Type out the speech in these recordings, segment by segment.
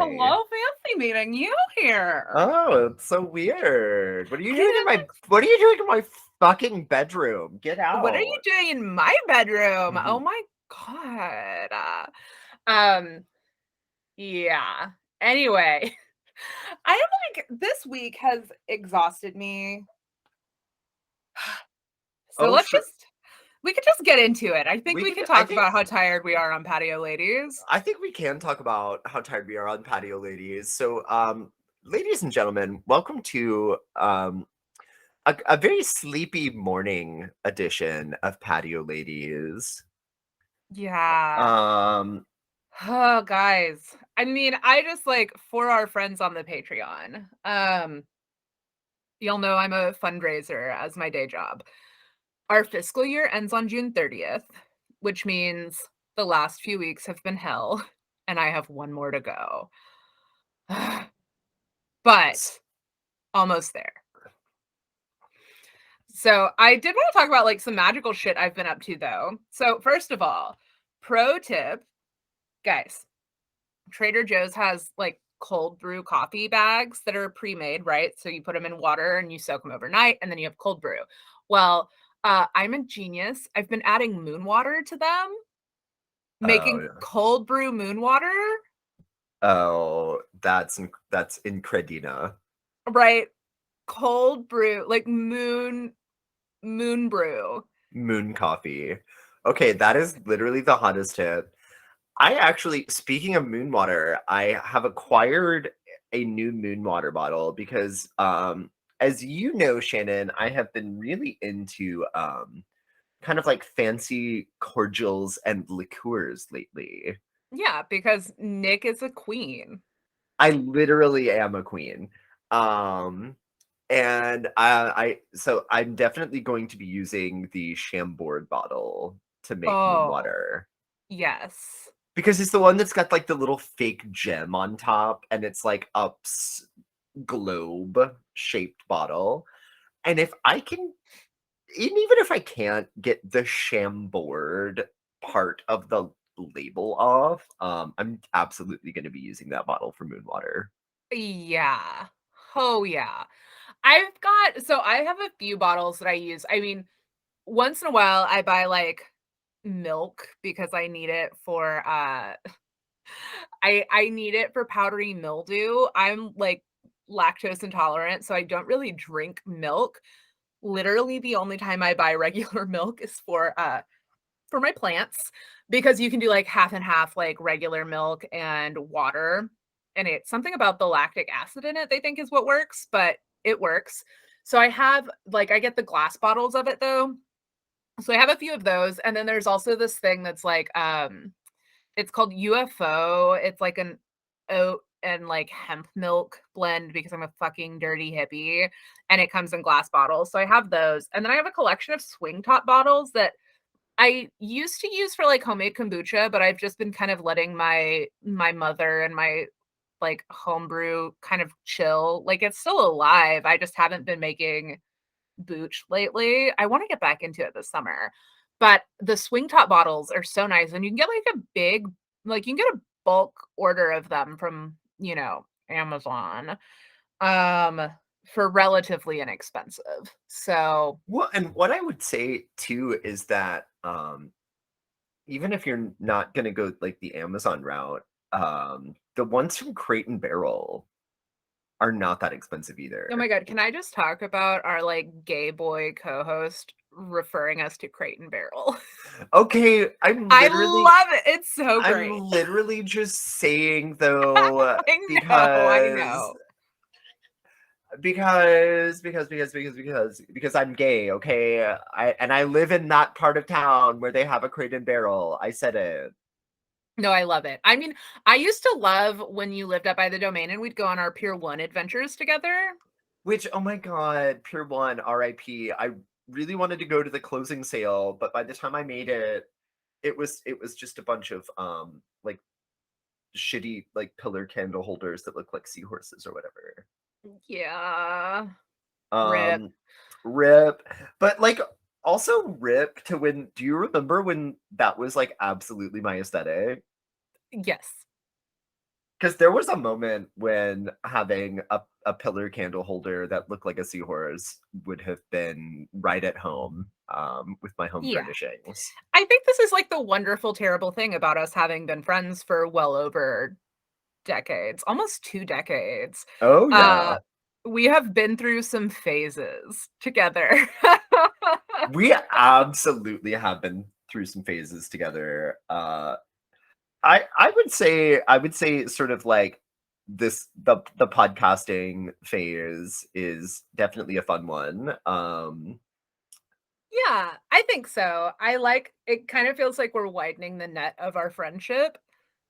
Hi. Hello, fancy meeting you here. Oh, it's so weird. What are you doing in Can what are you doing in my fucking bedroom? Get What are you out. doing in my bedroom? Oh Mhm. my god. Um, yeah. Anyway, I am like this week has exhausted me. So Oh, let's sure. just we could just get into it. I think We we could could I talk think about how tired we are on patio ladies. I think we can talk about how tired we are on patio ladies. Ladies and gentlemen, welcome to a very sleepy morning edition of Patio Ladies. Yeah. Um Oh, guys. I mean, I just like for our friends on the Patreon. You'll know I'm a fundraiser as my day job. Our fiscal year ends on June 30th, which means the last few weeks have been hell, and I have one more to go. s- But almost there. So I did want to talk about like some magical shit I've been up to though. So first of all, pro tip, guys, Trader Joe's has like cold brew coffee bags that are pre-made, right? So you put them in water and you soak them overnight and then you have cold brew. Well, I'm a genius. I've been adding moon water to them, oh making yeah. cold brew moon water, Oh, that's incredina. right? Cold brew, like moon brew. Moon coffee. Okay, that is literally the hottest tip. I actually, speaking of moon water, I have acquired a new moon water bottle because, as you know, Shannon, I have been really into kind of like fancy cordials and liqueurs lately. Yeah, because Nick is a queen. I literally am a queen. Um, so I'm definitely going to be using the Chambord bottle to make moon Oh, water. yes. Because it's the one that's got like the little fake gem on top and it's like globe shaped bottle. And if I can, even if I can't get the Chambord part of the label off, I'm absolutely going to be using that bottle for moon water. Yeah. Oh, yeah. I have a few bottles that I use. I mean, once in a while I buy like milk because I need it for I need it for powdery mildew. I'm like lactose intolerant, so I don't really drink milk. Literally the only time I buy regular milk is for my plants because you can do like half and half like regular milk and water, and it's something about the lactic acid in it they think is what works, but it works. So I get the glass bottles of it though. So I have a few of those, and then there's also this thing that's like it's called UFO. It's like an oat and like hemp milk blend because I'm a fucking dirty hippie, and it comes in glass bottles. So I have those. And then I have a collection of swing top bottles that I used to use for like homemade kombucha, but I've just been kind of letting my mother and my like homebrew kind of chill. Like it's still alive. I just haven't been making booch lately. I want to get back into it this summer. But the swing top bottles are so nice, and you can get like a big like you can get a bulk order of them from, Amazon um for relatively inexpensive. So, Well, and what I would say too is that even if you're not going to go like the Amazon route, the ones from Crate and Barrel are not that expensive oh my either. god, can I just talk about our like gay boy co-host referring us to Crate and Barrel? Okay, I love it. It's so I'm great. literally just saying though I know, I because know. because I'm gay, okay? I live in that part of town where they have a Crate and Barrel. I said it. No, I love it. I mean, I used to love when you lived up by the Domain and we'd go on our Pier 1 adventures together. Which, oh my God, Pier 1, RIP. I really wanted to go to the closing sale, but by the time I made it, it was just a bunch of like shitty like pillar candle holders that look like seahorses or whatever. Yeah. Rip. Um rip. But like also rip to when do you remember when that was like absolutely my aesthetic? Yes. because there was a moment when having a pillar candle holder that looked like a seahorse would have been right at home, with my home Yeah. furnishings. I think this is, like, the wonderful, terrible thing about us having been friends for well over decades, almost 2 decades. Oh, Uh, yeah. we have been through some phases together. We absolutely have been through some phases together. I would say sort of like the podcasting phase is definitely a fun one. Yeah, I think so. I like it kind of feels like we're widening the net of our friendship.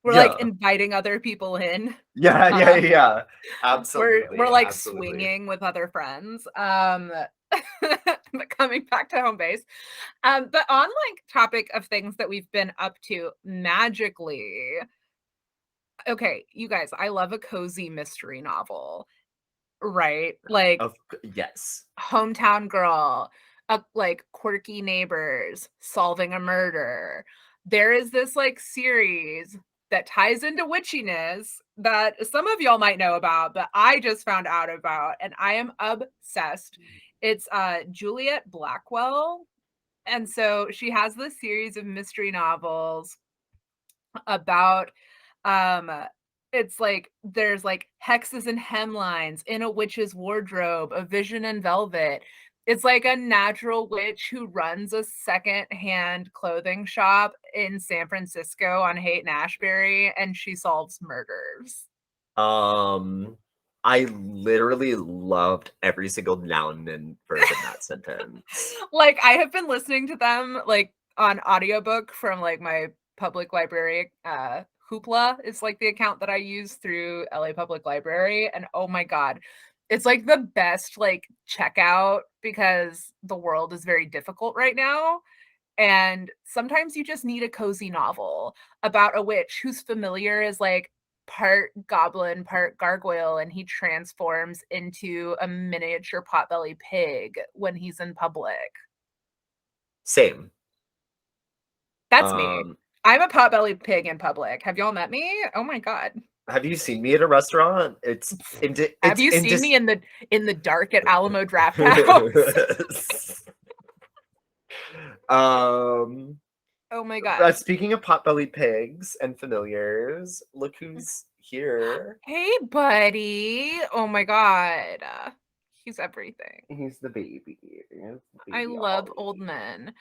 We're, like, Yeah. inviting other people in. Yeah, yeah, Uh, yeah. we're, Absolutely, like, absolutely. swinging with other friends, but coming back to home base. But on, like, topic of things that we've been up to magically, okay, you guys, I love a cozy mystery novel, right? Like, Yes. hometown girl, like, quirky neighbors, solving a murder. There is this, like, series that ties into witchiness that some of y'all might know about, but I just found out about, and I am obsessed. It's, Juliet Blackwell, and so she has this series of mystery novels about it's like there's like hexes and hemlines in a witch's wardrobe, a vision in velvet. It's like a natural witch who runs a second-hand clothing shop in San Francisco on Haight and Ashbury, and she solves murders. Um, I literally loved every single noun and verb in that sentence. Like, I have been listening to them, like, on audiobook from, like, my public library, Hoopla is, like, the account that I use through LA Public Library, and oh my god, it's, like, the best, like, checkout because the world is very difficult right now, and sometimes you just need a cozy novel about a witch whose familiar is, like, part goblin, part gargoyle, and he transforms into a miniature potbelly pig when he's in public. Same. That's me. Um, I'm a potbelly pig in public. Have y'all met me? Oh my god. have you seen me at a restaurant? It's Have it's you in seen me in the dark at Alamo Draft House? um, Oh my god. speaking of potbelly pigs and familiars, look who's here. Hey, buddy. Oh my god. He's everything. He's the baby. He's the I baby love old Ollie. men.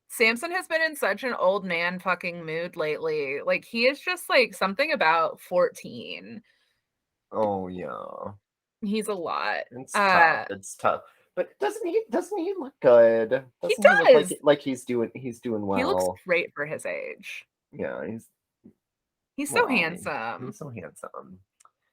Samson has been in such an old man fucking mood lately. Like, he is just, like, something about 14. Oh yeah. He's a lot. It's tough. Uh, It's tough. But doesn't he look good? he Doesn't he look does. like he's doing He looks well? great for his age. Yeah, he's He's poor so Ollie. handsome. He's so handsome.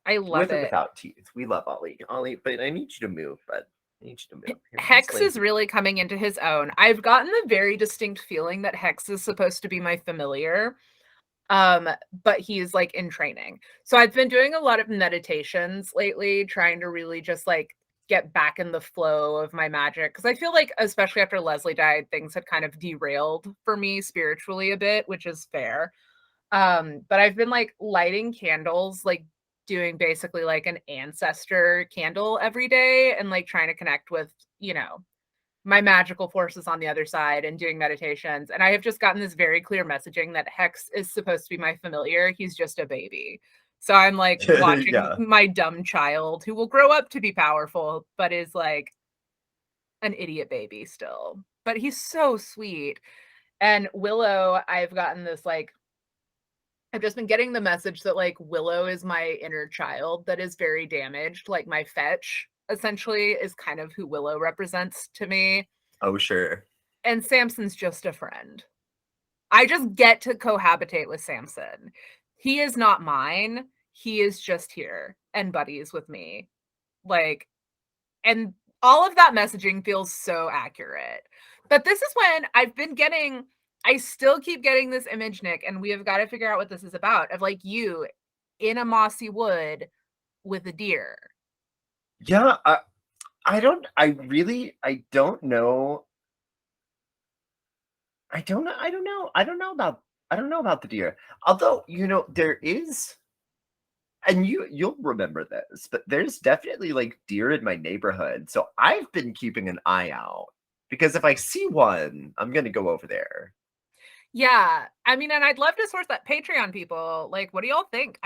I love With or it. without teeth. We love Ollie. Ollie, but I need you to move, but I need you to move. Here's Hex is Lazy. really coming into his own. I've gotten a very distinct feeling that Hex is supposed to be my familiar, um, but he's, like, in training. So I've been doing a lot of meditations lately, trying to really just, like, get back in the flow of my magic because I feel like, especially after Leslie died, things had kind of derailed for me spiritually a bit, which is fair. But I've been, like, lighting candles, like, doing basically, like, an ancestor candle every day and, like, trying to connect with, you know, my magical forces on the other side and doing meditations, and I have just gotten this very clear messaging that Hex is supposed to be my familiar, he's just a baby. So I'm, like, watching Yeah. my dumb child who will grow up to be powerful, but is, like, an idiot baby still. But he's so sweet. And Willow, I've gotten this, like, I've just been getting the message that, like, Willow is my inner child that is very damaged, like, my fetch, essentially, is kind of who Willow represents to me, Oh sure. and Samson's just a friend. I just get to cohabitate with Samson. He is not mine, he is just here and buddies with me, like, and all of that messaging feels so accurate. But this is when I still keep getting this image, Nick, and we have got to figure out what this is about of like you in a mossy wood with a deer. Yeah, I don't know. I don't know about the deer. Although, there is and you'll remember this, but there's definitely like deer in my neighborhood. So I've been keeping an eye out because if I see one, I'm gonna go over there. Yeah. I mean, and I'd love to source that Patreon people. Like, what do y'all think?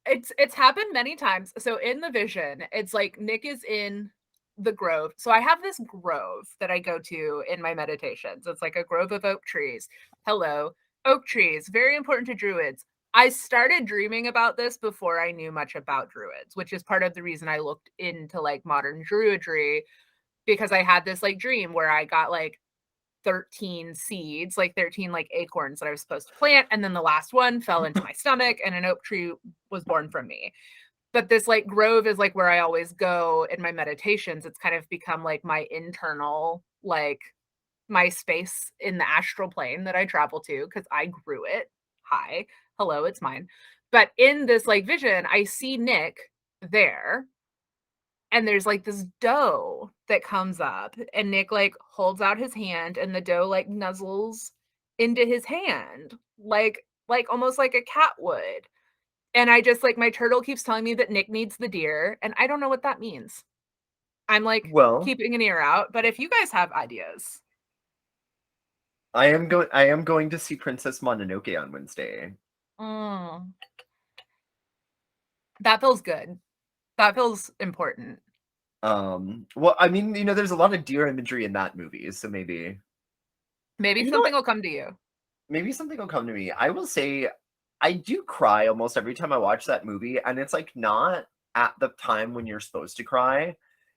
It's happened many times. So in the vision, it's like Nick is in the grove. So I have this grove that I go to in my meditations. It's like a grove of oak trees. Hello, oak trees, very important to druids. I started dreaming about this before I knew much about druids, which is part of the reason I looked into like modern druidry, because I had this like dream where I got like 13 seeds, like 13 like acorns that I was supposed to plant. And then the last one fell into my stomach and an oak tree was born from me. But this like grove is like where I always go in my meditations. It's kind of become like my internal, like my space in the astral plane that I travel to because I grew it. Hi, hello, it's mine. But in this like vision, I see Nick there, and there's like this doe that comes up, and Nick like holds out his hand and the doe like nuzzles into his hand like almost like a cat would. And I just like, my turtle keeps telling me that Nick needs the deer, and I don't know what that means. I'm like Well, keeping an ear out, but if you guys have ideas. I am going to see Princess Mononoke on Wednesday. Mm, that feels good. That feels important. Well, I mean, there's a lot of deer imagery in that movie, so maybe Maybe you know something what? will come to you. Maybe something will come to me. I will say I do cry almost every time I watch that movie, and it's like not at the time when you're supposed to cry.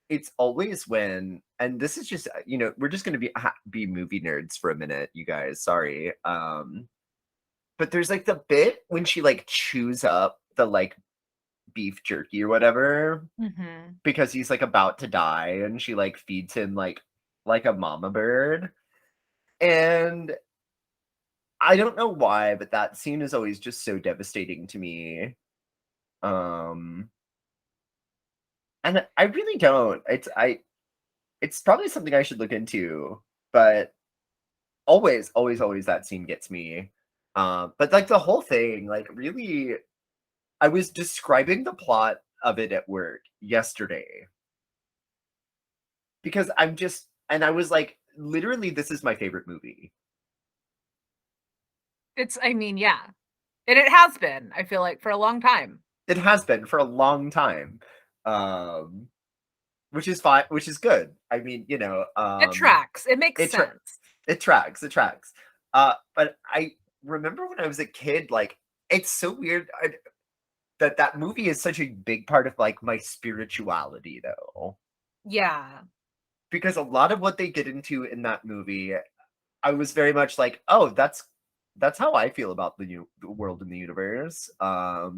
It's always when, and this is just, we're just gonna be movie nerds for a minute, you guys. Sorry. But there's like the bit when she like chews up the like beef jerky or whatever Mhm. because he's like about to die, and she like feeds him like a mama bird. And I don't know why, but that scene is always just so devastating to me. Um, and I really don't. It's probably something I should look into, but always, always, always that scene gets me. But like the whole thing, like really, I was describing the plot of it at work yesterday because and I was like, literally, this is my favorite movie. I mean, yeah. And it has been, I feel like, for a long time. It has been for a long time. Um, which is fine, which is good. I mean, It tracks. It makes it tra- sense. it tracks, it tracks. But I remember when I was a kid, like it's so weird that that movie is such a big part of like my spirituality, though, Yeah. because a lot of what they get into in that movie, I was very much like, oh, that's how I feel about the world and the universe. Well,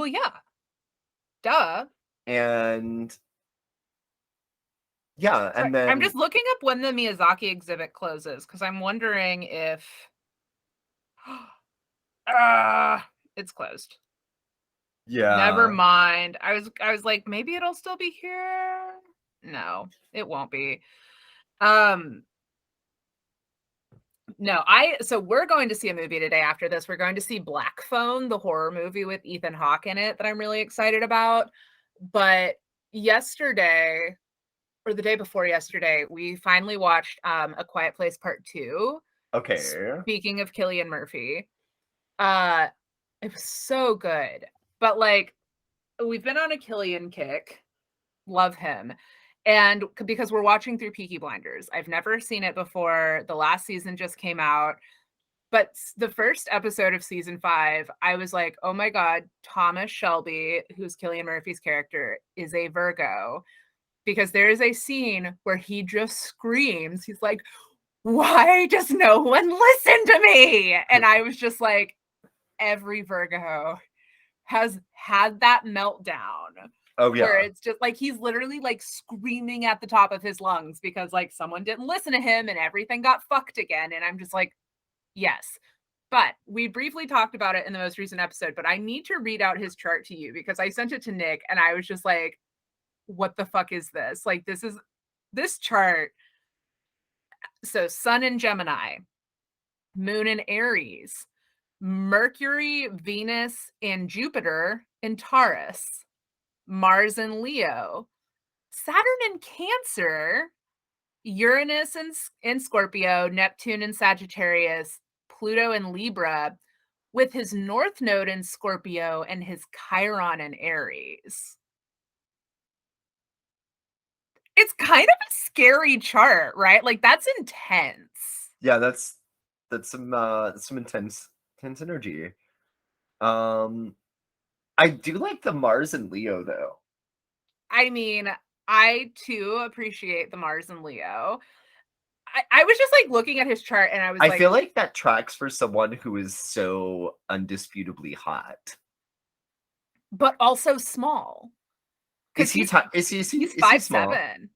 yeah. Duh. And yeah, Sorry. and I'm just then looking up when the Miyazaki exhibit closes because I'm wondering if it's closed. Never yeah, mind. I was like, maybe it'll still be here. No, it won't be. Um, no, so we're going to see a movie today after this. We're going to see Black Phone, the horror movie with Ethan Hawke in it that I'm really excited about. But yesterday, or the day before yesterday, we finally watched A Quiet Place Part 2. okay. Speaking of Cillian Murphy, uh, it was so good. But like, we've been on a Cillian kick. Love him. And because we're watching through Peaky Blinders. I've never seen it before. The last season just came out. But the first episode of season 5, I was like, oh my God, Thomas Shelby, who's Cillian Murphy's character, is a Virgo. Because there is a scene where he just screams. He's like, why does no one listen to me? And I was just like, every Virgo has had that meltdown Oh where yeah. it's just like he's literally like screaming at the top of his lungs because like someone didn't listen to him and everything got fucked again. And I'm just like, yes. But we briefly talked about it in the most recent episode, but I need to read out his chart to you because I sent it to Nick and I was just like, what the fuck is this? Like, this chart. So, Sun in Gemini, Moon in Aries, Mercury, Venus, and Jupiter in Taurus, Mars in Leo, Saturn in Cancer, Uranus in Scorpio, Neptune in Sagittarius, Pluto in Libra, with his North Node in Scorpio and his Chiron in Aries. It's kind of a scary chart, right? Like, that's intense. Yeah, that's some intense energy. Um, I do like the Mars and Leo though. I mean, I too appreciate the Mars and Leo. I was just like looking at his chart and I was I like, feel like that tracks for someone who is so undisputably hot. but also small because Is he ti he's is he five small? seven.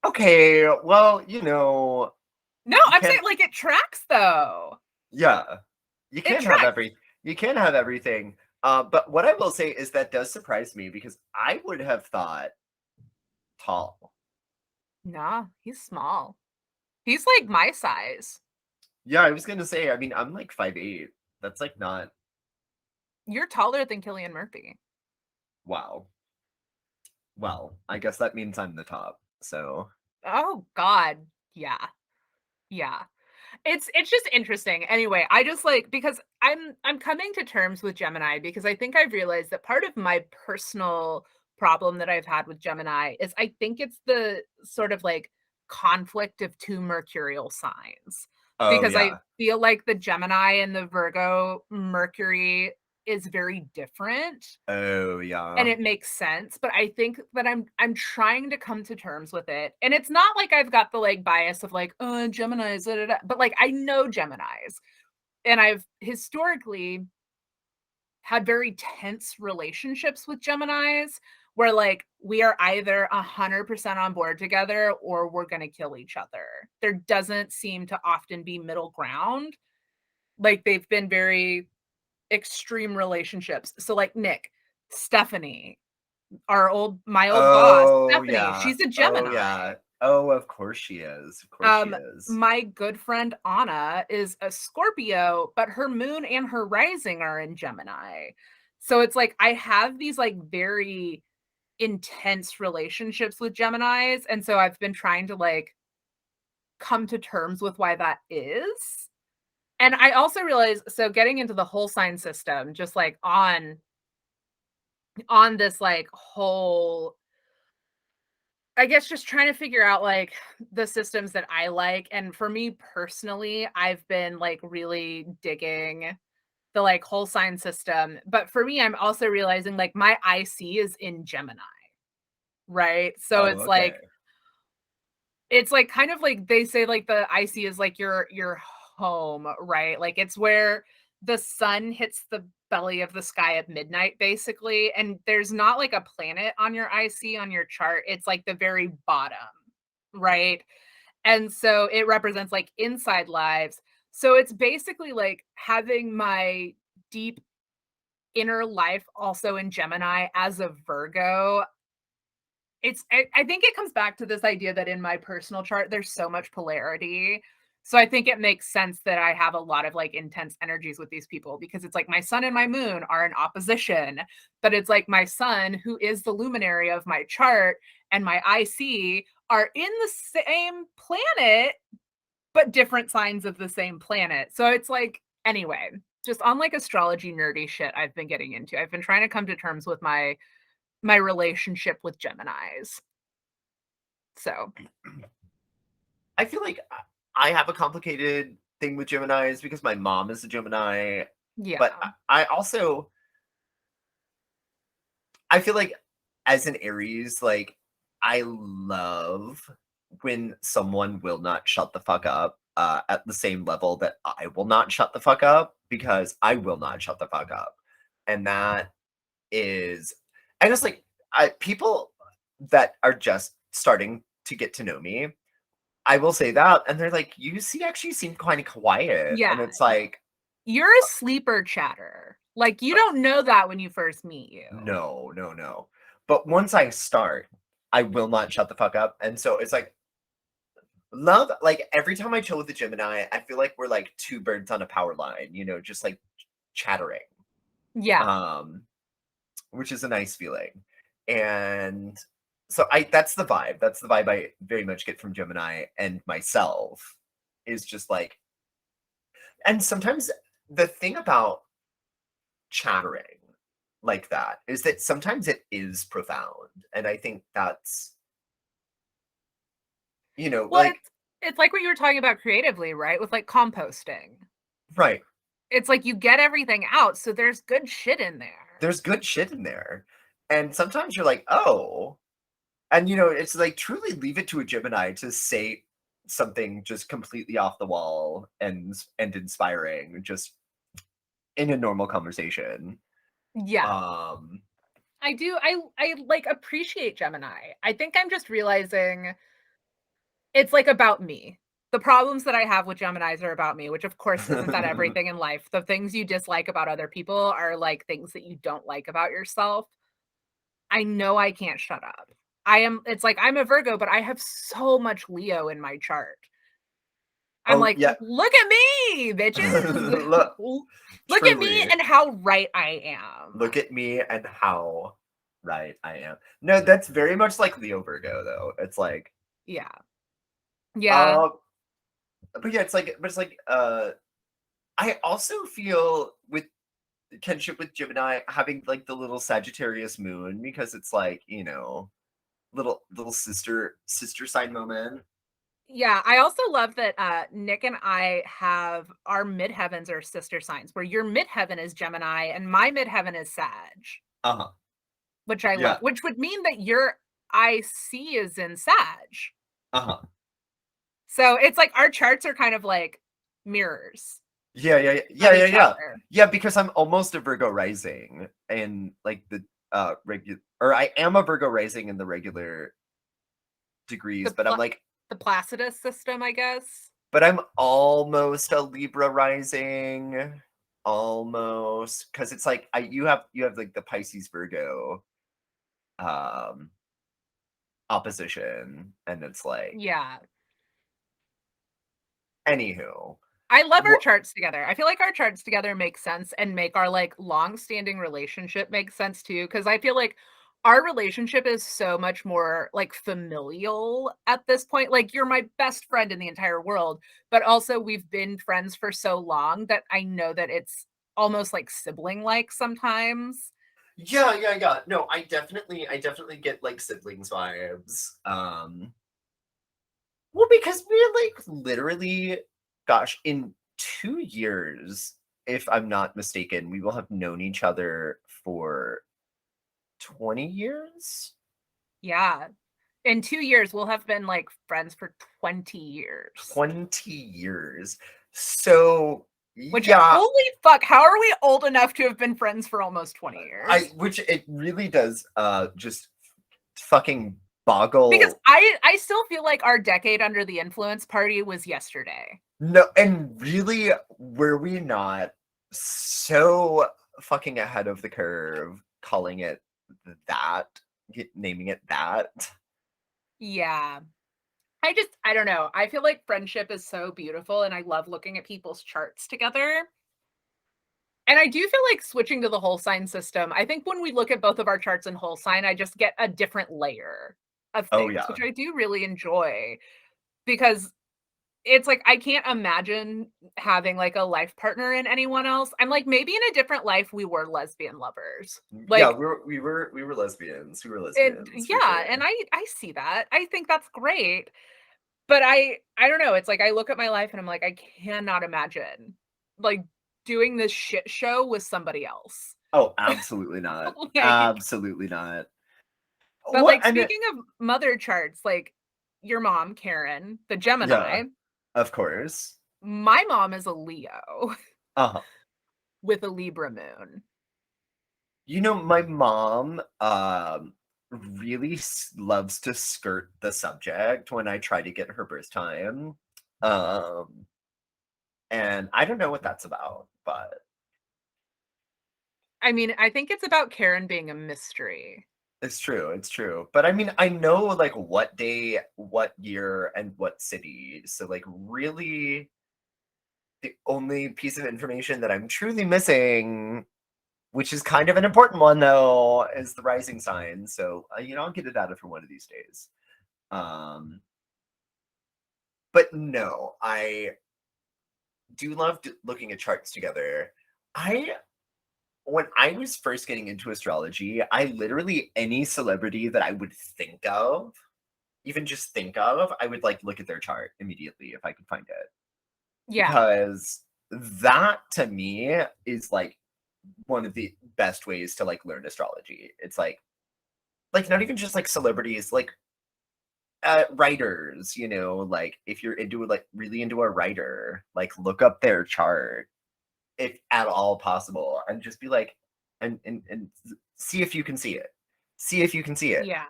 Okay, well, No, you I'm can't saying like it tracks though. yeah, you It can't have tracks. you can't have everything. But what I will say is that does surprise me because I would have thought tall. Nah, he's small. He's like my size. Yeah, I was gonna say, I mean, I'm like 5'8". That's like not You're taller than Killian Murphy. wow. Well, I guess that means I'm the top. So Oh God. Yeah. Yeah. It's just interesting. Anyway, I just like because I'm coming to terms with Gemini because I think I've realized that part of my personal problem that I've had with Gemini is I think it's the sort of like conflict of two mercurial signs. oh Because I yeah. feel like the Gemini and the Virgo Mercury is very different Oh and yeah. it makes sense, but I think that I'm trying to come to terms with it. And it's not like I've got the like bias of like, oh, Geminis, da, da, da," but like I know Geminis. And I've historically had very tense relationships with Geminis where like we are either 100% on board together or we're going to kill each other. There doesn't seem to often be middle ground. Like they've been very extreme relationships. So like Nick, Stephanie, my old boss, Oh Stephanie, yeah. she's a Oh Gemini. yeah. Oh, of course she is. Of course she Um, is. my good friend Anna is a Scorpio, but her moon and her rising are in Gemini. So it's like I have these like very intense relationships with Geminis, and so I've been trying to like come to terms with why that is. And I also realized so getting into the whole sign system, just like on this like whole I guess just trying to figure out like the systems that I like. And for me personally, I've been like really digging the like whole sign system. But for me, I'm also realizing like my IC is in Gemini, right? So Oh, okay. it's like kind of like they say like the IC is like your home, right? Like it's where the sun hits the belly of the sky at midnight basically, and there's not like a planet on your IC on your chart. It's like the very bottom, right? And so it represents like inside lives. So it's basically like having my deep inner life also in Gemini as a Virgo. I think it comes back to this idea that in my personal chart, there's so much polarity. So I think it makes sense that I have a lot of like intense energies with these people because it's like my sun and my moon are in opposition, but it's like my sun, who is the luminary of my chart, and my IC are in the same planet, but different signs of the same planet. So it's like, anyway, just on like astrology nerdy shit I've been getting into. I've been trying to come to terms with my relationship with Geminis. So, I feel like I have a complicated thing with Geminis because my mom is a Gemini, but yeah. I also I feel like as an Aries, like I love when someone will not shut the fuck up at the same level that I will not shut the fuck up because I will not shut the fuck up. And that is, I just like people that are just starting to get to know me. I will say that, and they're like, "You see, actually seem kind of quiet," Yeah. and it's like, You're a sleeper chatter. Like, you don't know that when you first meet you. "No, no, no." But once I start, I will not shut the fuck up, and so it's like love. Like every time I chill with the Gemini, I feel like we're like two birds on a power line. Just like chattering, Yeah. um, which is a nice feeling. And so I that's the vibe. That's the vibe I very much get from Gemini and myself is just like, and sometimes the thing about chattering like that is that sometimes it is profound. And I think that's, Well, like, it's like what you were talking about creatively, right? With like composting. right. It's like you get everything out, so there's good shit in there. There's good shit in there. And sometimes you're like, oh, and it's like truly leave it to a Gemini to say something just completely off the wall and inspiring just in a normal conversation. Yeah. Um I do. I like appreciate Gemini. I think I'm just realizing it's like about me. The problems that I have with Geminis are about me, which of course isn't that everything in life. The things you dislike about other people are like things that you don't like about yourself. I know I can't shut up. It's like I'm a Virgo, but I have so much Leo in my chart. I'm oh like, yeah. look at me, bitches. Look, Look at me truly. and how right I am. Look at me and how right I am. No, that's very much like Leo Virgo though. It's like, Yeah. Yeah. uh but yeah, I also feel with kinship with Gemini having like the little Sagittarius moon because it's like, little sister sign moment. Yeah, I also love that Nick and I have our midheavens are sister signs, where your midheaven is Gemini and my midheaven is Sag, Uh-huh. which I love, Yeah. which would mean that your IC is in Sag. Uh-huh. So it's like our charts are kind of like mirrors Yeah, yeah, yeah, of yeah, yeah, each yeah. other. Yeah, because I'm almost a Virgo rising and like the regular, or I am a Virgo rising in the regular degrees, The but I'm pla- like, the Placidus system, I guess. but I'm almost a Libra rising. Almost. Because it's like you have like the Pisces Virgo um opposition. And it's like, Yeah. anywho. I love our What charts together. I feel like our charts together make sense and make our like long-standing relationship make sense too. Cause I feel like our relationship is so much more like familial at this point. Like you're my best friend in the entire world, but also we've been friends for so long that I know that it's almost like sibling-like sometimes. Yeah, yeah, yeah. No, I definitely get like siblings vibes. Well, because we're like literally, gosh, in 2 years, if I'm not mistaken, we will have known each other for 20 years. Yeah. In 2 years, we'll have been like friends for 20 years. 20 years. So, Which yeah, holy fuck, how are we old enough to have been friends for almost 20 I years? which it really does just fucking Because boggle. I still feel like our decade under the influence party was yesterday. No, and really, were we not so fucking ahead of the curve calling it that, naming it that? Yeah. I don't know. I feel like friendship is so beautiful and I love looking at people's charts together. And I do feel like switching to the whole sign system. I think when we look at both of our charts in whole sign, I just get a different layer of Oh, things, yeah. which I do really enjoy because it's like I can't imagine having like a life partner in anyone else. I'm like maybe in a different life we were lesbian lovers. Yeah, Like we were lesbians. We were and lesbians for yeah, sure. and I see that. I think that's great. But I don't know, it's like I look at my life and I'm like I cannot imagine like doing this shit show with somebody else. Oh, absolutely not. Like Absolutely not. but What like and speaking of mother charts, like your mom, Karen, the yeah, Gemini, of course. my mom is a Leo Uh-huh. with a Libra moon. My mom really loves to skirt the subject when I try to get her birth time. Um and I don't know what that's about, but I mean, I think it's about Karen being a mystery. it's true, it's true. But I mean, I know like what day, what year, and what city. So like really the only piece of information that I'm truly missing, which is kind of an important one though, is the rising sign. So I'll get it out of for one of these days. Um, but no, I do love looking at charts together. I When I was first getting into astrology, I literally any celebrity that I would think of, even just think of, I would like look at their chart immediately if I could find it. Yeah. Because that to me is like one of the best ways to like learn astrology. It's like not even just like celebrities, like writers, like if you're into like really into a writer, like look up their chart if at all possible and just be like and see if you can see it. See if you can see it. Yeah.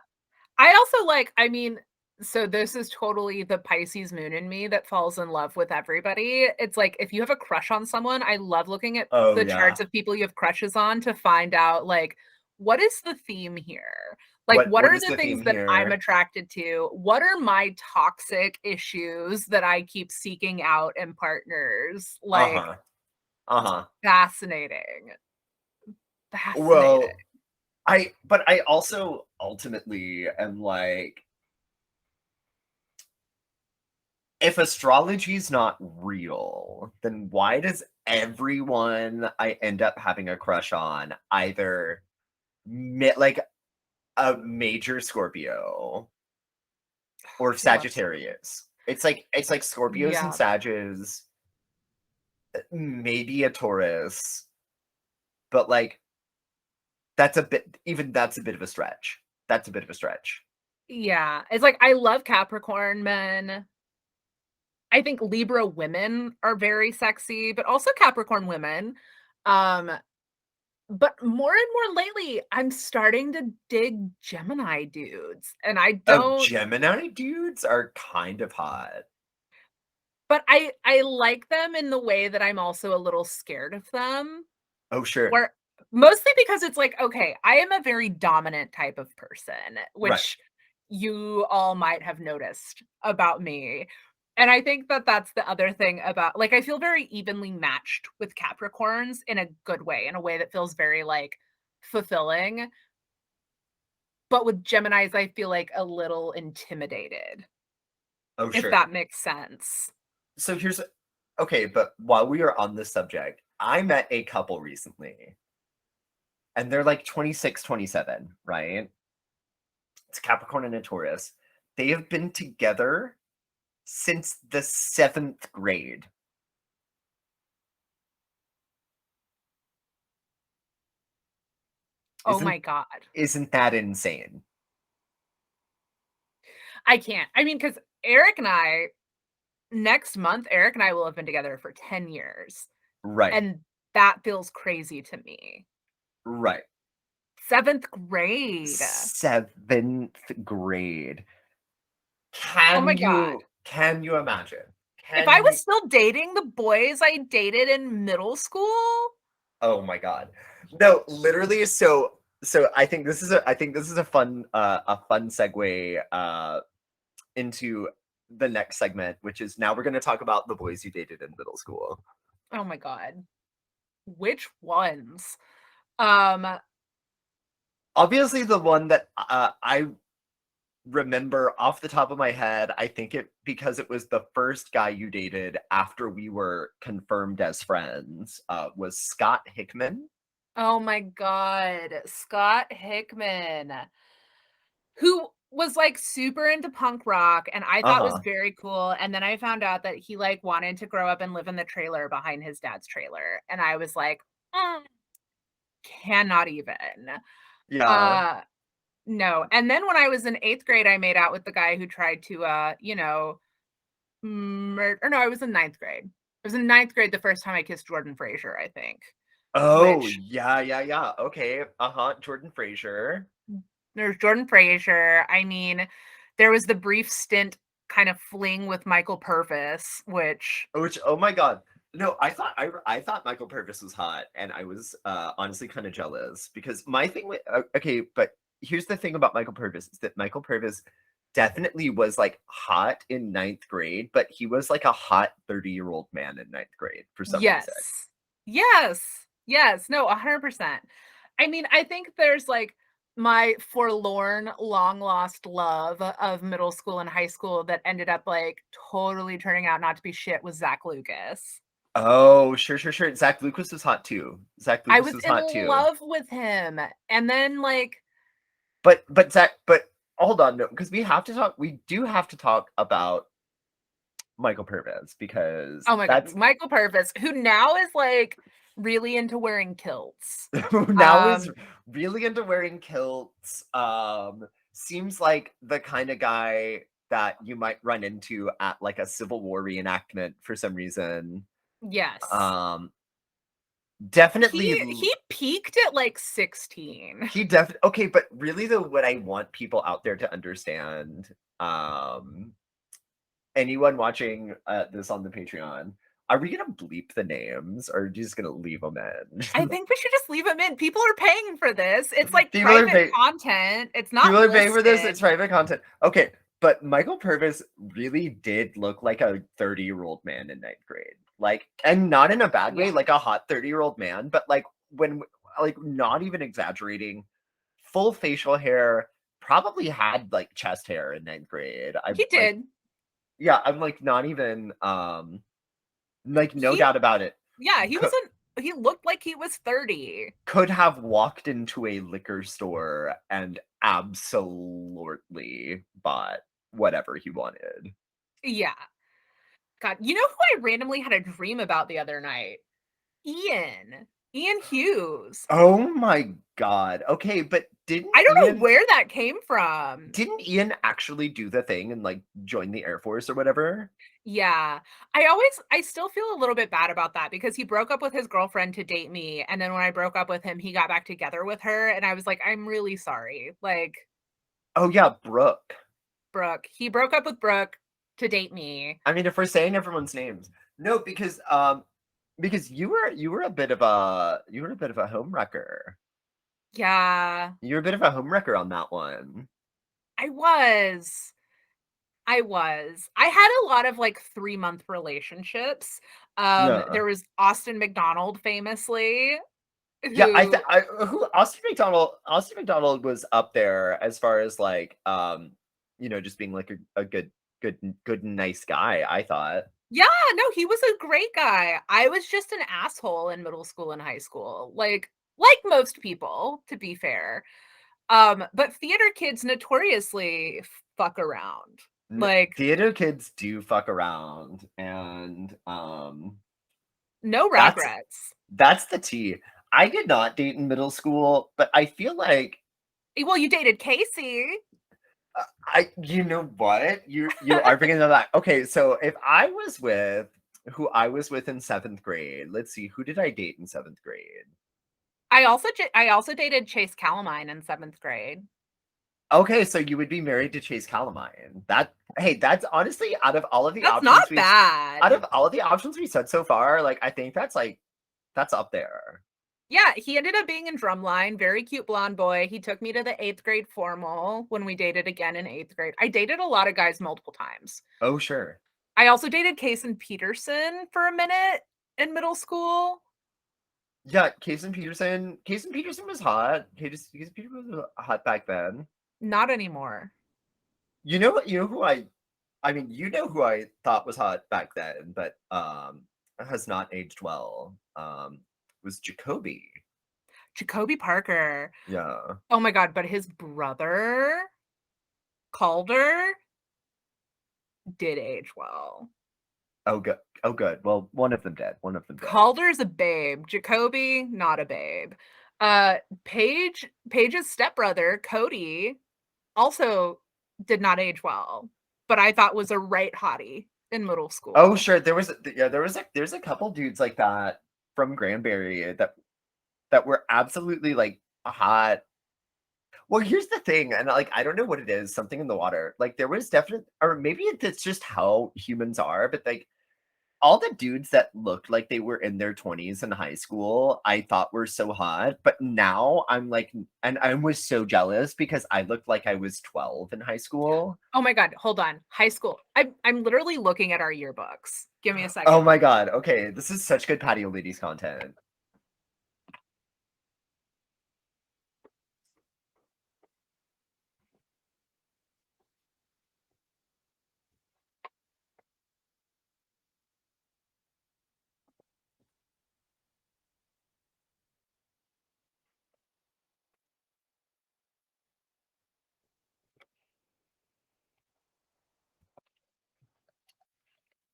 I also like, I mean, so this is totally the Pisces moon in me that falls in love with everybody. It's like if you have a crush on someone, I love looking at Oh the yeah. charts of people you have crushes on to find out like what is the theme here? Like What what what are is the the theme things that I'm here? attracted to? What are my toxic issues that I keep seeking out in partners? Like Uh-huh. Uh-huh. fascinating. Fascinating. Well, I also ultimately am like, if astrology is not real, then why does everyone I end up having a crush on either like a major Scorpio or Love Scorpio. Sagittarius? It's like Scorpios and Yeah. Sages, maybe a Taurus, but like that's a bit of a stretch. That's a bit of a stretch. Yeah. It's like I love Capricorn men. I think Libra women are very sexy, but also Capricorn women. Um, but more and more lately, I'm starting to dig Gemini dudes, and I Oh, don't Gemini dudes are kind of hot. but I like them in the way that I'm also a little scared of them. Oh, sure. Where mostly because it's like, okay, I am a very dominant type of person, Right. which you all might have noticed about me. And I think that that's the other thing about like, I feel very evenly matched with Capricorns in a good way, in a way that feels very like fulfilling. But with Geminis, I feel like a little intimidated, Oh, if sure. that makes sense. So here's okay, but while we are on this subject, I met a couple recently, and they're like 26, 27, right? It's Capricorn and a Taurus. They have been together since the seventh grade. Oh Isn't my God. isn't that insane? I can't. I mean, because Eric and I, next month, Eric and I will have been together for 10 years, Right. and that feels crazy to me. Right. 7th grade. Seventh grade. Oh my Can god. you imagine? If I Can was you still dating the boys I dated in middle school, Oh my god. No, literally, so I think this is a fun segue into the next segment, which is now we're gonna talk about the boys you dated in middle school. oh my god, which ones? Um, Obviously the one that I remember off the top of my head, I think it because it was the first guy you dated after we were confirmed as friends, was Scott Hickman. oh my god, Scott Hickman, who was, like, super into punk rock and I thought was Uh-huh. very cool, and then I found out that he, like, wanted to grow up and live in the trailer behind his dad's trailer, and I was like, "Mm, cannot even." Yeah. Uh, no, and then when I was in 8th grade, I made out with the guy who tried to, or no, I was in ninth grade. I was in ninth grade the first time I kissed Jordan Fraser, I think, Oh, which yeah, yeah, yeah. Okay. Uh-huh. Jordan Fraser. there's Jordan Fraser. I mean, there was the brief stint kind of fling with Michael Purvis, which Which, oh my god. No, I thought Michael Purvis was hot, and I was honestly kind of jealous because my thing with okay, but here's the thing about Michael Purvis is that Michael Purvis definitely was like hot in ninth grade, but he was like a hot 30-year-old man in ninth grade for some reason. Yes. Yes. Yes. No, 100%. I mean, I think there's like my forlorn, long lost love of middle school and high school that ended up like totally turning out not to be shit was Zach Lucas. Oh, sure, sure, sure. Zach Lucas was hot too. Zach I Lucas was was in hot too. love with him. And then like, But hold on, no, because we do have to talk about Michael Purvis because oh my God, that's Michael Purvis, who now is like really into wearing kilts. who now is Um, really into wearing kilts. Seems like the kind of guy that you might run into at like a Civil War reenactment for some reason. yes. Um, He definitely, he peaked at like 16. he definitely okay. But really, though, what I want people out there to understand, anyone watching this on the Patreon, are we gonna bleep the names or are we just gonna leave them I in? think we should just leave him in. People are paying for this. It's like people are private paying. content. It's People not are paying for this. listed. It's private content. Okay, but Michael Purvis really did look like a 30-year-old man in ninth grade. Like, and not in a bad way, Yeah. like a hot 30-year-old man, but like when, like, not even exaggerating, full facial hair, probably had like chest hair in ninth grade. I'm He like, did. yeah, I'm like, not even, like, no He doubt about it. yeah, he Could, wasn't he looked like he was 30. could have walked into a liquor store and absolutely bought whatever he wanted. Yeah. God, you know who I randomly had a dream about the other night? Ian. Ian Hughes. Oh my god. Okay, but I don't know where that came from. didn't Ian actually do the thing and like join the Air Force or whatever? Yeah. I still feel a little bit bad about that because he broke up with his girlfriend to date me, and then when I broke up with him, he got back together with her, and I was like, "I'm really sorry." Like, Oh yeah, Brooke. Brooke. He broke up with Brooke to date me. I mean, if we're saying everyone's names. No, because you were a bit of a home wrecker. Yeah, You were a bit of a home wrecker on that one. I was. I was. I had a lot of like 3-month relationships. Yeah. There was Austin McDonald famously, Yeah, who I who Austin McDonald was up there as far as like just being like a good nice guy, I thought. yeah, no, he was a great guy. I was just an asshole in middle school and high school, like most people, to be fair. But theater kids notoriously fuck around. Like, Theater kids do fuck around and no that's regrets. that's the tea. I did not date in middle school, but I feel like Well, you dated Casey. I you know what? You are bringing that back. Okay, so if I was with who I was with in 7th grade, let's see, who did I date in 7th grade? I also dated Chase Calamine in 7th grade. Okay, so you would be married to Chase Calamine. Hey, that's honestly That's not bad. out of all of the options we said so far, like I think that's up there. Yeah, he ended up being in Drumline, very cute blonde boy. He took me to the 8th grade formal when we dated again in 8th grade. I dated a lot of guys multiple times. Oh, sure. I also dated Kason Peterson for a minute in middle school. Yeah, Kason Peterson was hot. Kason Peterson was hot back then. Not anymore. You know who I mean, you know who I thought was hot back then, but has not aged well. Was Jacoby. Jacoby Parker. Yeah. Oh my god, but his brother, Calder, did age well. Oh good. Oh good. Well, one of them did. One of them did. Calder's a babe. Jacoby, not a babe. Uh, Paige's stepbrother, Cody, also did not age well, but I thought was a right hottie in middle Oh school. sure. There's a couple dudes like that from Granbury that were absolutely like hot. Well, here's the thing, and like I don't know what it is, something in the water. Like there was definite, or maybe it's just how humans are, but like all the dudes that looked like they were in their 20s in high school, I thought were so hot. But now I'm like, and I was so jealous because I looked like I was 12 in high school. Oh my God, hold on. High school. I'm literally looking at our yearbooks. Give me a Oh second. my God. Okay. This is such good patio ladies content.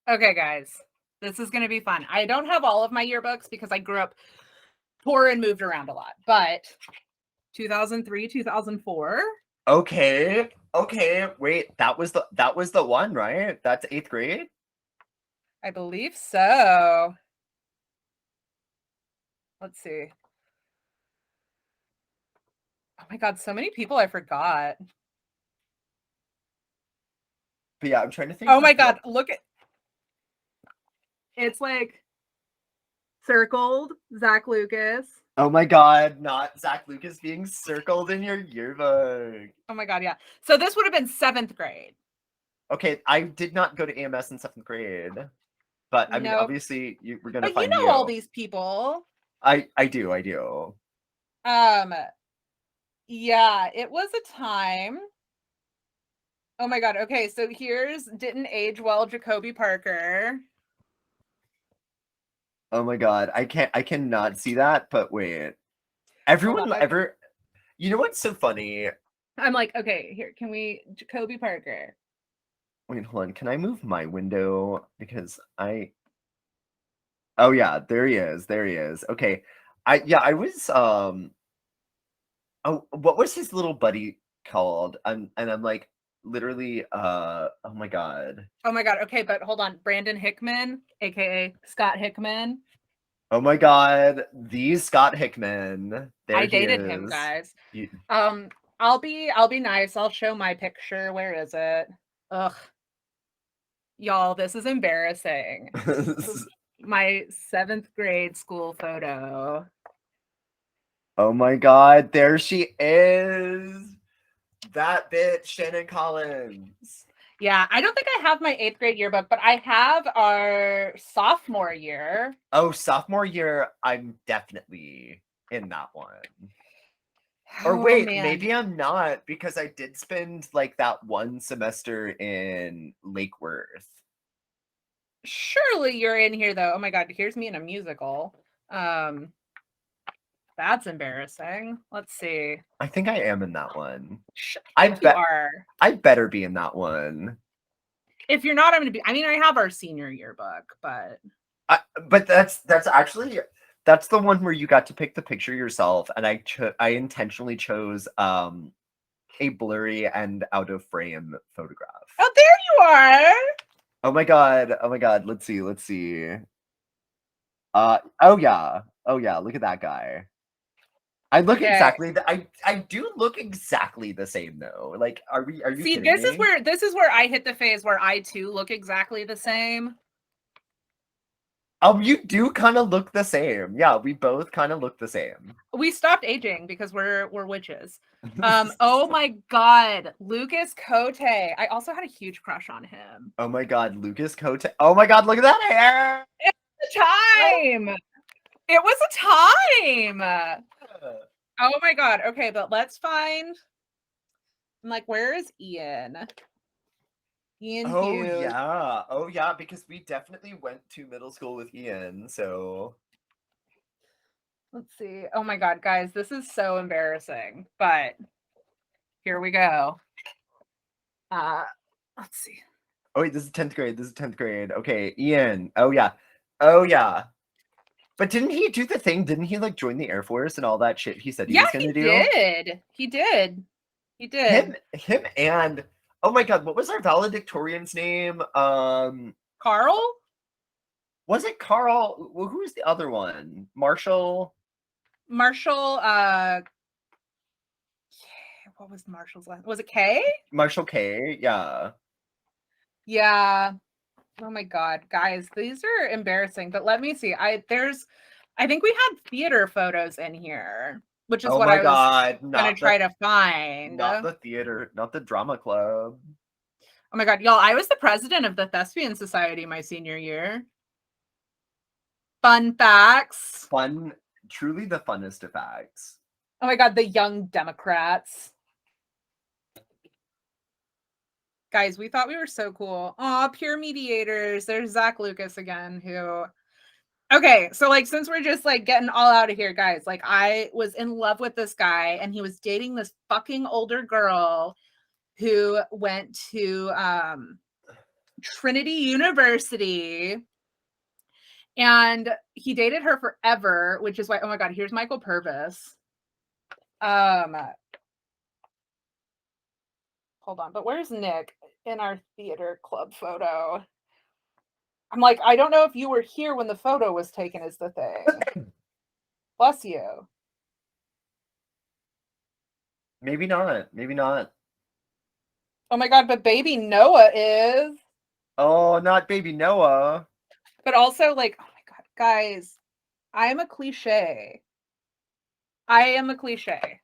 Okay, guys. This is going to be fun. I don't have all of my yearbooks because I grew up poor and moved around a lot, but 2003, 2004. Okay. Okay. Wait, that was the one, right? That's eighth grade? I believe so. Let's see. Oh my God, so many people I forgot. But yeah, I'm trying to think Oh my like God, what. look at it's like circled Zach Lucas. Oh my God, not Zach Lucas being circled in your yearbook. Oh my God, yeah. So this would have been 7th grade. Okay, I did not go to AMS in seventh grade, but I mean, No, obviously, we're gonna but you find know all you. these people. I do. Um, yeah, it was a time. Oh my God. Okay, so here's didn't age well Jacoby Parker. Oh my God, I cannot see that. But wait, Hold on. everyone Okay. ever. You know what's so funny? I'm like, okay, here, can we Jacoby Parker? Wait, hold on. Can I move my window because I? Oh yeah, there he is. There he is. Okay, I was Oh, what was his little buddy called? I'm like literally oh my God. Oh my God. Okay, but hold on. Brandon Hickman, aka Scott Hickman. Oh my God, the Scott Hickman. There I he dated him, is. guys. You- Um, I'll be nice. I'll show my picture. Where is it? Ugh, y'all, this is embarrassing. This is my 7th grade school photo. Oh my God, there she is. That bitch, Shannon Collins. Yeah, I don't think I have my 8th grade yearbook, but I have our sophomore year. Oh, sophomore year, I'm definitely in that one. Or Oh wait, man. maybe I'm not because I did spend like that one semester in Lake Worth. Surely you're in here though. Oh my God, here's me in a musical. Um, that's embarrassing. Let's see. I think I am in that one. I I think you bet are. I better be in that one. If you're not, I'm gonna be. I mean, I have our senior yearbook, but But that's actually that's the one where you got to pick the picture yourself, and I intentionally chose a blurry and out of frame photograph. oh, there you are. Oh my God! Oh my God! Let's see. Let's see. Oh yeah. Oh yeah. Look at that guy. I look Okay. exactly the I do look exactly the same though. Like, are you See, kidding me? this is where I hit the phase where I too look exactly the same. Oh, you do kind of look the same. Yeah, we both kind of look the same. We stopped aging because we're witches. Oh my God, Lucas Cote. I also had a huge crush on him. Oh my God, Lucas Cote. Oh my God, look at that hair. Time. It was a time. Oh my God. Okay, but let's find. I'm like, where is Ian? Ian Oh Hughes. yeah. Oh yeah, because we definitely went to middle school with Ian. So Let's see. Oh my God, guys, this is so embarrassing. But here we go. Uh, let's see. oh wait, this is 10th grade. This is 10th grade. Okay, Ian. Oh yeah. Oh yeah. But didn't he do the thing? Didn't he like join the Air Force and all that shit he said he Yeah, was gonna he do? did. He did. He Him, did. him, and oh my God, what was our valedictorian's name? Carl? Was it Carl? Who was the other one? Marshall? Marshall, what was Marshall's last? Was it K? Marshall K? Yeah. Yeah. Oh my God, guys, these are embarrassing, but let me see. I think we had theater photos in here, which is Oh what my I was god, gonna try to find. not the theater, not the drama club. Oh my God, y'all, I was the president of the Thespian Society my senior year. Fun facts. Fun, truly the funnest of facts. Oh my God, the Young Democrats. Guys, we thought we were so cool. Aw, pure mediators. There's Zach Lucas again, who okay, so like since we're just like getting all out of here, guys, like I was in love with this guy and he was dating this fucking older girl who went to Trinity University, and he dated her forever, which is why, oh my God, here's Michael Purvis. Hold on, but where's Nick in our theater club photo? I'm like, I don't know if you were here when the photo was taken, is the thing. Bless you. Maybe not. Maybe not. Oh my God, but baby Noah is. Oh, not baby Noah. But also, like, oh my God, guys, I am a cliche. I am a cliche.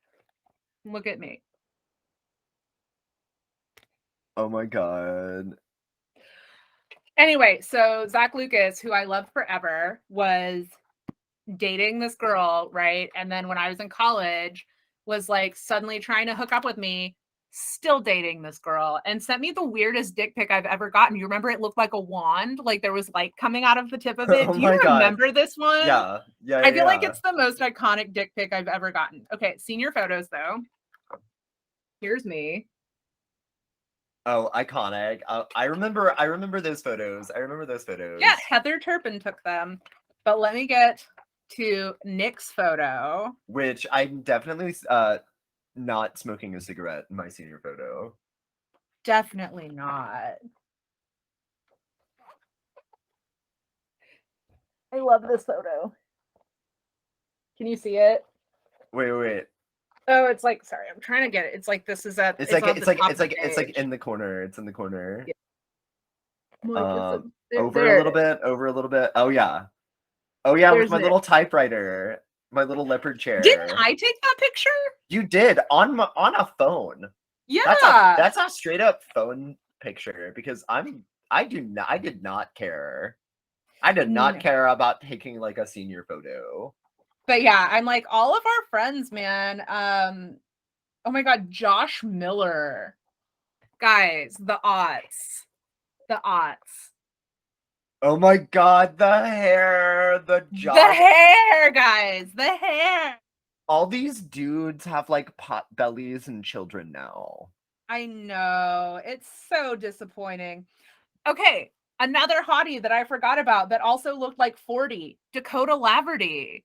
Look at me. Oh my god. Anyway, so Zach Lucas, who I loved forever, was dating this girl, right? And then when I was in college, was like suddenly trying to hook up with me, still dating this girl, and sent me the weirdest dick pic I've ever gotten. You remember it looked like a wand, like there was light coming out of the tip of it. Oh Do you my god. remember this one? Yeah. Yeah, I yeah, feel like yeah. it's the most iconic dick pic I've ever gotten. Okay, senior photos though. Here's me. Oh, iconic. I remember those photos. I remember those photos. Yeah, Heather Turpin took them. But let me get to Nick's photo. Which I'm definitely not smoking a cigarette in my senior photo. Definitely not. I love this photo. Can you see it? Wait. Oh, it's like, sorry, I'm trying to get it. It's like this is at It's it's like on it's the like top it's of like the it's like page. in the corner. It's in the corner. Yeah. Like, Over a there little it is. bit, over a little bit. Oh yeah. Oh yeah, with There's my Nick. little typewriter, my little leopard Didn't chair. I take that picture? You did on a phone. Yeah. That's a straight up phone picture because I did not care. I did not No. care about taking like a senior photo. But yeah, I'm like all of our friends, man. Oh my God, Josh Miller. Guys, the aughts. The aughts. Oh my god, the hair, the The Josh. hair, guys. The hair. All these dudes have like pot bellies and children now. I know. It's so disappointing. Okay, another hottie that I forgot about that also looked like 40, Dakota Laverty.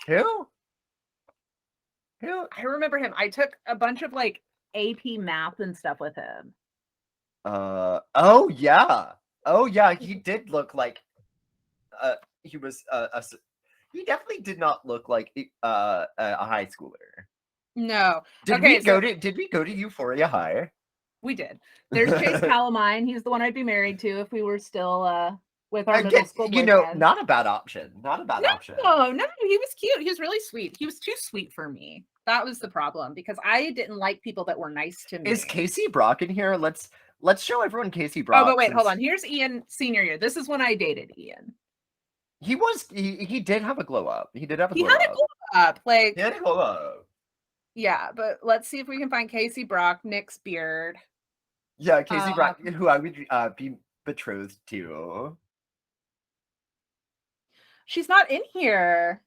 Who? Who? I remember him. I took a bunch of like AP math and stuff with him. Oh yeah. Oh yeah, he did look like he was he definitely did not look like a high schooler. No. Did Okay, we so go to Euphoria High? we did. There's Chase Calamine. He's the one I'd be married to if we were still with our middle school boyfriend. Not a bad option. Not a bad option. No, he was cute. He was really sweet. He was too sweet for me. That was the problem because I didn't like people that were nice to me. Is Casey Brock in here? Let's show everyone Casey Oh, Brock. but wait, hold on. Here's Ian senior year. This is when I dated Ian. He did have a glow up. He did have a He glow had a up. glow up. Like, He had a glow up. yeah, but let's see if we can find Casey Brock, Nick's beard. Yeah, Casey Brock, who I would be betrothed to. She's not in here.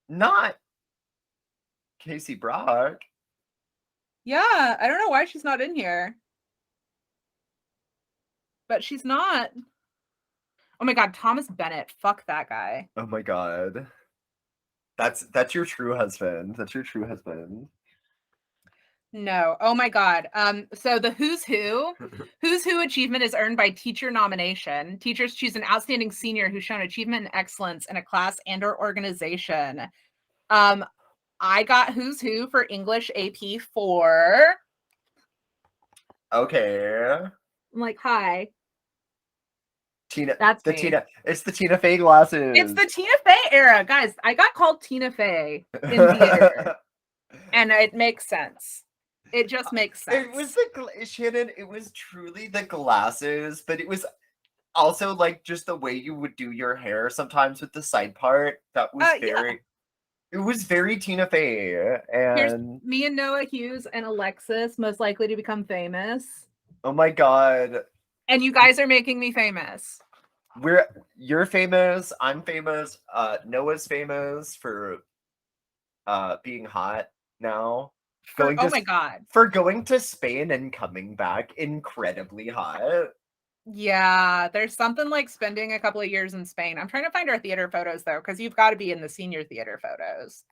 Not Casey Brock. Yeah, I don't know why she's not in here. But she's not. Oh my God, Thomas Bennett. Fuck that guy. Oh my god. That's your true husband. That's your true husband. No. Oh my God. So the who's who achievement is earned by teacher nomination. Teachers choose an outstanding senior who's shown achievement and excellence in a class and or organization. I got who's who for English AP 4. Okay. I'm like, hi. Tina, That's the me. Tina, it's the Tina Fey It's glasses. the Tina Fey era, guys. I got called Tina Fey in theater, and it makes sense. It just makes It was sense. Shannon. It was truly the glasses, but it was also like just the way you would do your hair sometimes with the side part. That was Yeah. very. It was very Tina Fey, Here's and me and Noah Hughes and Alexis, most likely to become famous. oh my god, And you guys are making me famous. you're famous. I'm famous. Noah's famous for being hot now. For Going oh to my god. for going to Spain and coming back incredibly hot. Yeah, there's something like spending a couple of years in Spain. I'm trying to find our theater photos though, because you've got to be in the senior theater photos.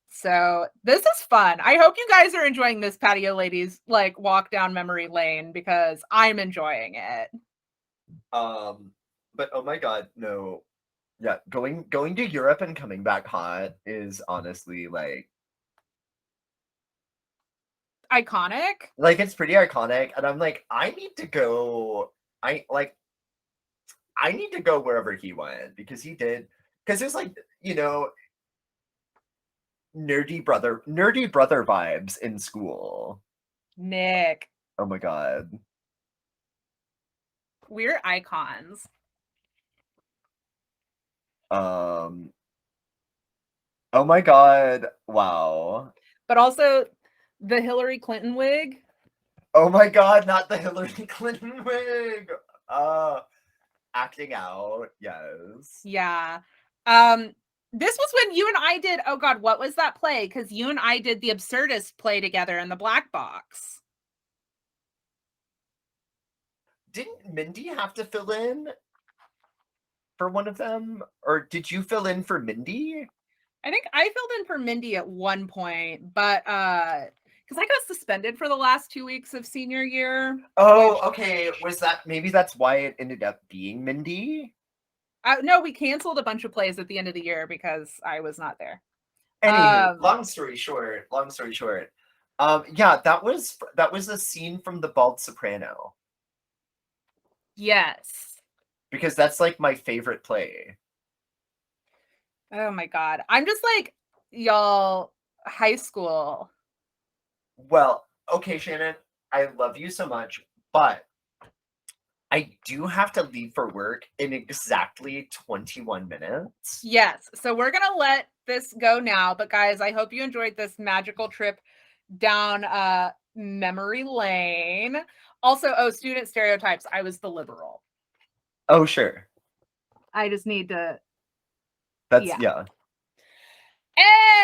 So this is fun. I hope you guys are enjoying this patio ladies like walk down memory lane because I'm enjoying it. But oh my god, no. Yeah, going to Europe and coming back hot is honestly Iconic. it's pretty iconic, and I'm like, I need to go. I like I need to go wherever he went because he did. Because it's like nerdy brother vibes in school. Nick. Oh my god. We're icons. Um. Oh my god. Wow. But also the Hillary Clinton wig. Oh my god. Not the Hillary Clinton wig. Uh. Acting out. Yes. Yeah. This was when you and I did, oh god, what was that play? Because you and I did the Absurdist play together in the Black Box. Didn't Mindy have to fill in for one of them, or did you fill in for Mindy? I think I filled in for Mindy at one point, but because I got suspended for the last 2 weeks of senior year. Oh, Which okay. Was that maybe that's why it ended up being Mindy? no, we canceled a bunch of plays at the end of the year because I was not there. Anywho, long story short, yeah, that was a scene from The Bald Soprano Yes. because that's like my favorite play. Oh my god. I'm just like, y'all, high school. Well, okay, Shannon, I love you so much, but I do have to leave for work in exactly 21 minutes. Yes. So we're gonna let this go now. But guys, I hope you enjoyed this magical trip down memory lane. Also, oh, student stereotypes. I was the liberal. Oh, sure. I just need to, That's yeah. yeah.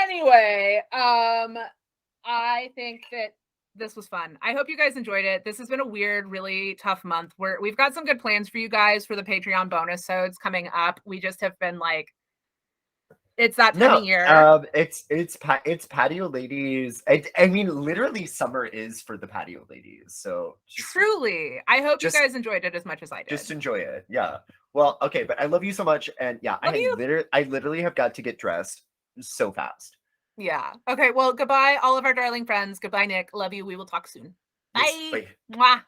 Anyway, I think that this was fun. I hope you guys enjoyed it. This has been a weird, really tough month. We've got some good plans for you guys for the Patreon bonus sodes coming up. We just have been like, it's that time No, of year. it's patio ladies. I mean, literally, summer is for the patio ladies. So Truly. I hope you just guys enjoyed it as much as I just did. enjoy it. Yeah. Well, okay, but I love you so much, and yeah, Love you. I literally have got to get dressed so fast. Yeah. Okay. Well, goodbye, all of our darling friends. Goodbye, Nick. Love you. We will talk soon. Yes. Bye. Bye. Mwah.